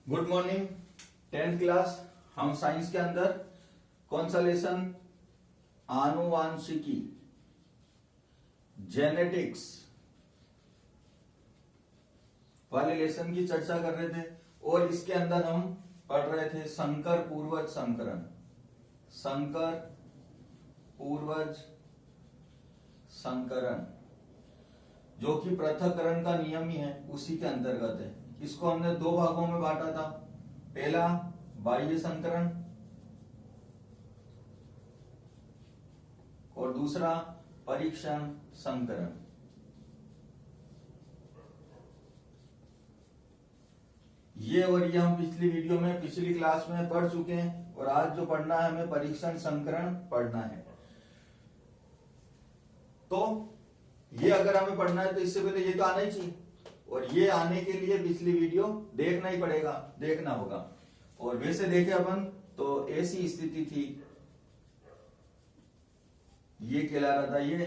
Good morning 10th class. हम science के अंदर कौन सा लेसन, आनुवांशिकी, जेनेटिक्स वाले लेसन की चर्चा कर रहे थे और इसके अंदर हम पढ़ रहे थे संकर पूर्वज संकरण। संकर पूर्वज संकरण जो कि पृथक्करण का नियम ही है, उसी के अंतर्गत है। इसको हमने दो भागों में बांटा था। पहला बाह्य संकरण और दूसरा परीक्षण संकरण। ये और ये हम पिछली वीडियो में, पिछली क्लास में पढ़ चुके हैं और आज जो पढ़ना है हमें परीक्षण संकरण पढ़ना है। तो ये अगर हमें पढ़ना है तो इससे पहले ये तो आना ही चाहिए और ये आने के लिए पिछली वीडियो देखना ही पड़ेगा, देखना होगा। और वैसे देखे अपन तो ऐसी स्थिति थी, ये कहला रहा था ये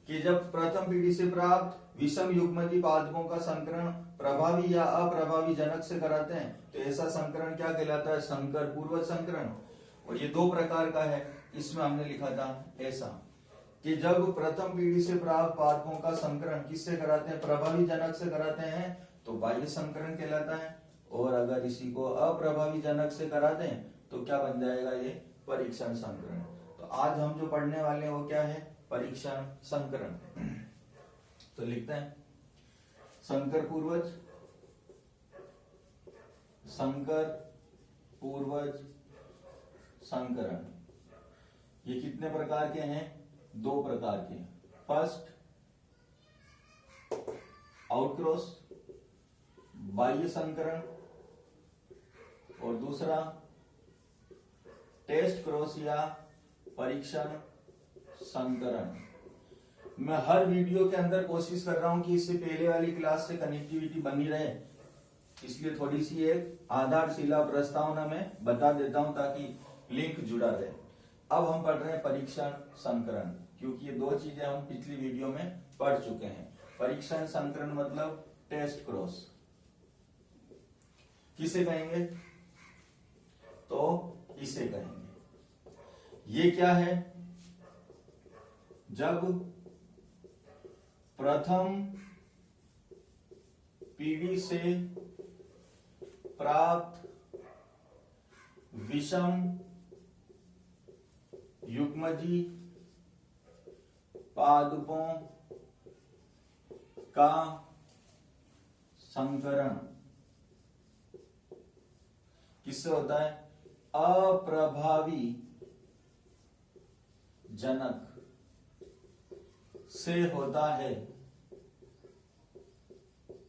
कि जब प्रथम पीढ़ी से प्राप्त विषम युग्मजी पादपों का संकरण प्रभावी या अप्रभावी जनक से कराते हैं तो ऐसा संकरण क्या कहलाता है, संकर पूर्वज संकरण। और ये दो प्रकार का है। इसमें हमने लिखा था ऐसा कि जब प्रथम पीढ़ी से प्राप्त पादपों का संकरण किससे कराते हैं, प्रभावी जनक से कराते हैं तो बाह्य संकरण कहलाता है। और अगर इसी को अप्रभावी जनक से कराते हैं तो क्या बन जाएगा, ये परीक्षण संकरण। तो आज हम जो पढ़ने वाले हैं वो क्या है, परीक्षण संकरण। तो लिखते हैं संकर पूर्वज संकरण। ये कितने प्रकार के हैं, दो प्रकार के। फर्स्ट आउटक्रॉस बाह्य संकरण और दूसरा टेस्ट क्रॉस या परीक्षण संकरण। मैं हर वीडियो के अंदर कोशिश कर रहा हूं कि इससे पहले वाली क्लास से कनेक्टिविटी बनी रहे, इसलिए थोड़ी सी एक आधारशिला प्रस्तावना में बता देता हूं ताकि लिंक जुड़ा रहे। अब हम पढ़ रहे हैं परीक्षण संकरण, क्योंकि ये दो चीजें हम पिछली वीडियो में पढ़ चुके हैं। परीक्षण संकरण मतलब टेस्ट क्रॉस किसे कहेंगे, तो इसे कहेंगे। ये क्या है, जब प्रथम पीढ़ी से प्राप्त विषम युग्मजी पादपों का संकरण किससे होता है, अप्रभावी जनक से होता है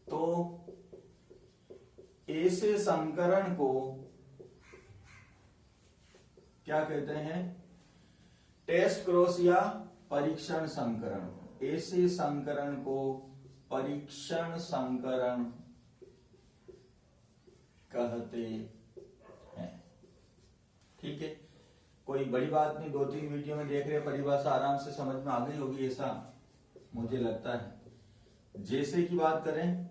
तो ऐसे संकरण को क्या कहते हैं, टेस्ट क्रॉस या परीक्षण संकरण। ऐसे संकरण को परीक्षण संकरण कहते हैं। ठीक है, कोई बड़ी बात नहीं, 2-3 वीडियो में देख रहे, परिभाषा आराम से समझ में आ गई होगी ऐसा मुझे लगता है। जैसे की बात करें,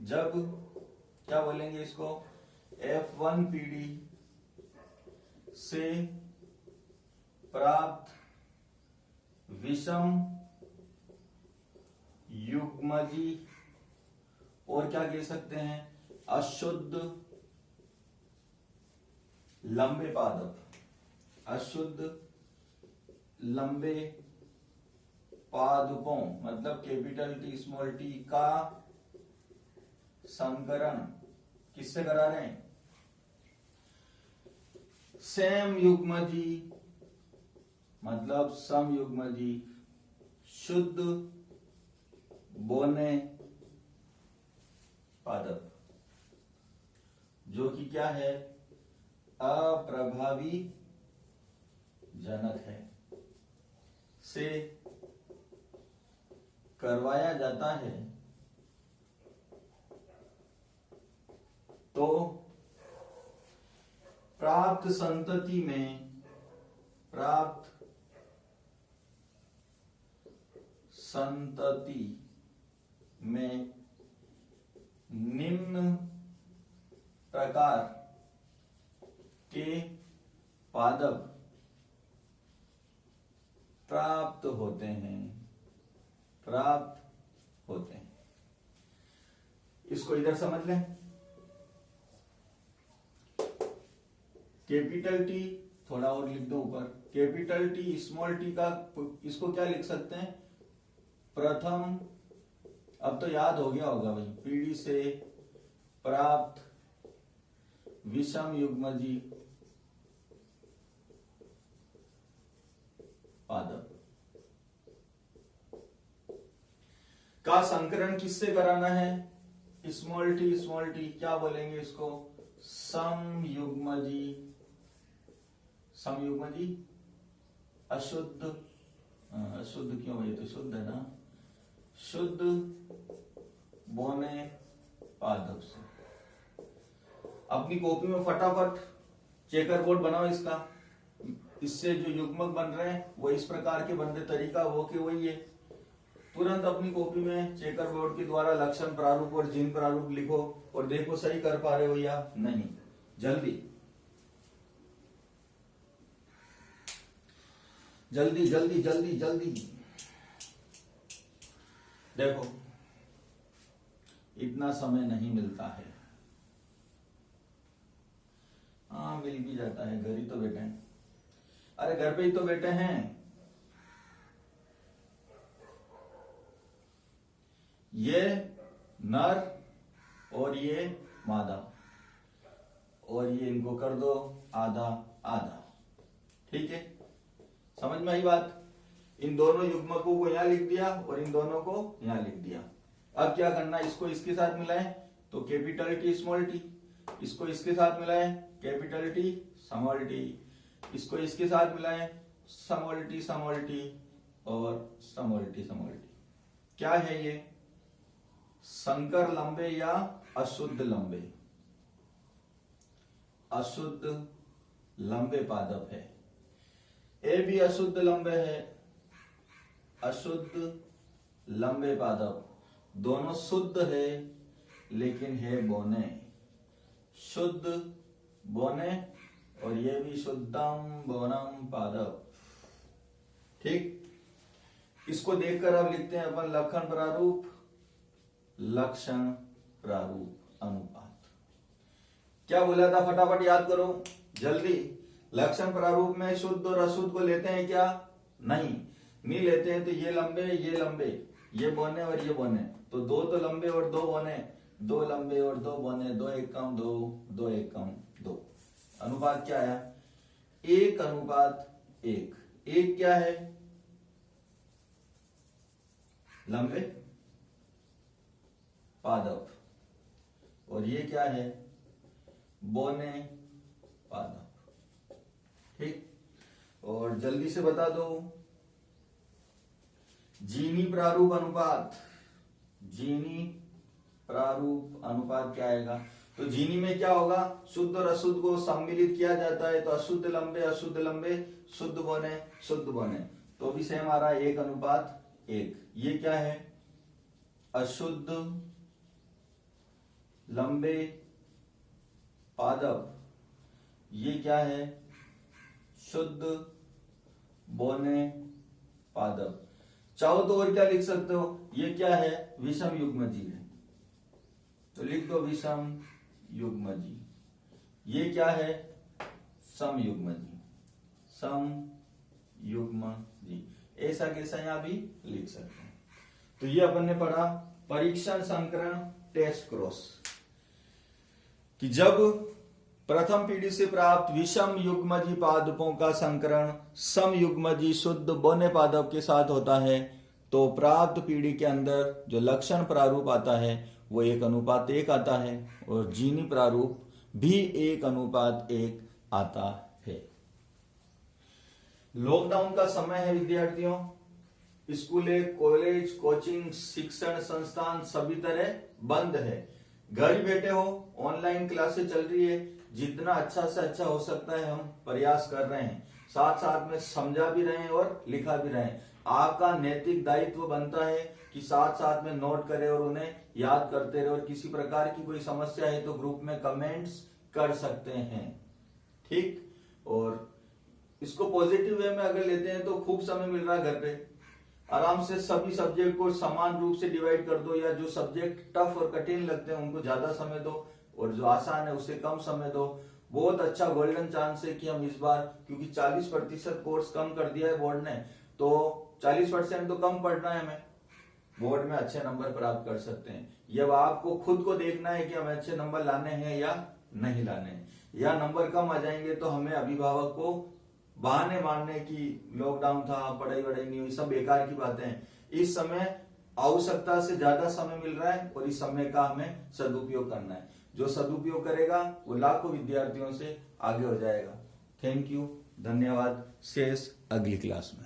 जब क्या बोलेंगे इसको, F1 पीढ़ी से प्राप्त विषम युग्मजी और क्या कह सकते हैं, अशुद्ध लंबे पादप, अशुद्ध लंबे पादपों मतलब कैपिटल टी स्मॉल टी का संकरण किससे करा रहे हैं, सेम युग्मजी मतलब सम युग्मजी शुद्ध बोने पादप जो कि क्या है, अप्रभावी जनक है, से करवाया जाता है तो प्राप्त संतति में निम्न प्रकार के पादप प्राप्त होते हैं। इसको इधर समझ लें। कैपिटल टी, थोड़ा और लिख दो ऊपर, कैपिटल टी स्मॉल टी का इसको क्या लिख सकते हैं? प्रथम, अब तो याद हो गया होगा भाई, पीढ़ी से प्राप्त विषम युग्मजी पादप का संकरण किससे कराना है? स्मॉल टी क्या बोलेंगे इसको? समयुग्मजी अशुद्ध क्यों भाई, तो शुद्ध है ना, शुद्ध बोने पादप से। अपनी कॉपी में फटाफट चेकर बोर्ड बनाओ इसका। इससे जो युग्मक बन रहे हैं वो इस प्रकार के बन रहे, तरीका वो के वही है। तुरंत अपनी कॉपी में चेकर बोर्ड के द्वारा लक्षण प्रारूप और जीन प्रारूप लिखो और देखो सही कर पा रहे हो या नहीं। जल्दी जल्दी जल्दी जल्दी जल्दी देखो, इतना समय नहीं मिलता है। हाँ, मिल भी जाता है, घर ही तो बैठे हैं। अरे घर पे ही तो बैठे हैं। ये नर और ये मादा, और ये इनको कर दो आधा आधा। ठीक है, समझ में आई बात? इन दोनों युग्मकों को यहां लिख दिया और इन दोनों को यहां लिख दिया। अब क्या करना, इसको इसके साथ मिलाएं तो कैपिटल टी स्मॉल टी, इसको इसके साथ मिलाएं कैपिटल टी स्मॉल टी, इसको इसके साथ मिलाएं स्मॉल टी और स्मॉल टी। क्या है ये? संकर लंबे या अशुद्ध लंबे? अशुद्ध लंबे पादप है। ए भी अशुद्ध लंबे है, अशुद्ध लंबे पादप। दोनों शुद्ध है लेकिन है बोने, शुद्ध बोने, और ये भी शुद्धम बोनम पादप। ठीक, इसको देखकर अब लिखते हैं अपन लक्षण प्रारूप, लक्षण प्रारूप अनुपात। क्या बोला था, फटाफट याद करो जल्दी। लक्षण प्रारूप में शुद्ध और अशुद्ध को लेते हैं क्या? नहीं लेते हैं। तो ये लंबे, ये बोने और ये बोने, तो दो तो लंबे और दो बोने, दो लंबे और दो बोने, दो एक कम दो, दो एक कम दो। अनुपात क्या आया? 1:1। एक क्या है? लंबे पादप, और ये क्या है? बोने पादप। ठीक, और जल्दी से बता दो जीनी प्रारूप अनुपात। जीनी प्रारूप अनुपात क्या आएगा? तो जीनी में क्या होगा? शुद्ध और अशुद्ध को सम्मिलित किया जाता है, तो अशुद्ध लंबे, शुद्ध बोने, तो भी सेम आ रहा है 1:1। ये क्या है? अशुद्ध लंबे पादप। ये क्या है? शुद्ध बोने पादप। चाहो तो और क्या लिख सकते हो? ये क्या है? विषम युग्मजी है, तो लिख दो विषम युग्मजी। ये क्या है? समयुग्मजी, समयुग्मजी। ऐसा कैसा यहां भी लिख सकते हैं। तो ये अपन ने पढ़ा परीक्षण संकरण टेस्ट क्रॉस, कि जब प्रथम पीढ़ी से प्राप्त विषम युग्मजी पादपों का संकरण समयुग्मजी शुद्ध बोने पादप के साथ होता है, तो प्राप्त पीढ़ी के अंदर जो लक्षण प्रारूप आता है वो 1:1 आता है, और जीनी प्रारूप भी 1:1 आता है। लॉकडाउन का समय है विद्यार्थियों, स्कूलें, कॉलेज, कोचिंग, शिक्षण संस्थान सभी तरह बंद है। घर ही बैठे हो, ऑनलाइन क्लासेस चल रही है। जितना अच्छा से अच्छा हो सकता है हम प्रयास कर रहे हैं, साथ साथ में समझा भी रहे हैं और लिखा भी रहे हैं। आपका नैतिक दायित्व बनता है कि साथ साथ में नोट करें और उन्हें याद करते रहे, और किसी प्रकार की कोई समस्या है तो ग्रुप में कमेंट्स कर सकते हैं। ठीक, और इसको पॉजिटिव वे में अगर लेते हैं तो खूब समय मिल रहा है घर पे, आराम से सभी सब्जेक्ट को समान रूप से डिवाइड कर दो, या जो सब्जेक्ट टफ और कठिन लगते हैं उनको ज्यादा समय दो और जो आसान है उसे कम समय दो। बहुत अच्छा गोल्डन चांस है कि हम इस बार, क्योंकि 40% कोर्स कम कर दिया है बोर्ड ने, तो 40% तो कम पढ़ना है हमें, बोर्ड में अच्छे नंबर प्राप्त कर सकते हैं। ये अब आपको खुद को देखना है कि हमें अच्छे नंबर लाने हैं या नहीं लाने हैं, या नंबर कम आ जाएंगे तो हमें अभिभावक को बहाने मारने की, लॉकडाउन था, पढ़ाई वढ़ाई नहीं हुई, सब बेकार की बातें हैं। इस समय आवश्यकता से ज्यादा समय मिल रहा है और इस समय का हमें सदुपयोग करना है। जो सदुपयोग करेगा वो लाखों विद्यार्थियों से आगे हो जाएगा। थैंक यू, धन्यवाद। शेष अगली क्लास में।